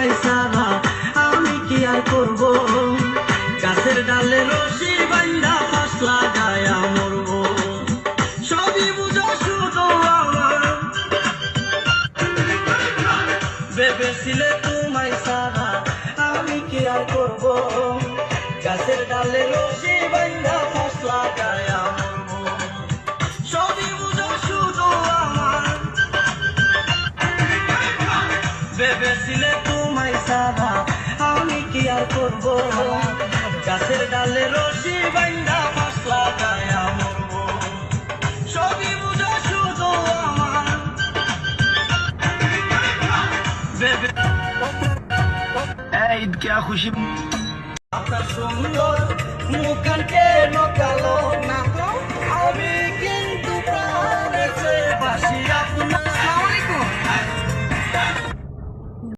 তোমায় সারা আমি কি আর করব, গাছের ডালে রশি বাইন্ধা ফাঁস লাগায়া মরব। সবই বুঝো শুধু আমার, ভেবেছিলে তোমায় সারা আমি কি আর করব, গাছের ডালে রশি বাইন্ধা ফাঁস লাগায়া মরব। সবই বুঝো শুধু আমার, ভেবেছিলে তোমায় সারা আমি কি আর করব, গাছের ডালে রশি বাইন্ধা ফাঁস লাগায়া মরব। সবই বুঝো শুধু আমার, ঈদ क्या खुशी আপনার সুন্দর মুখখান কেন কালো না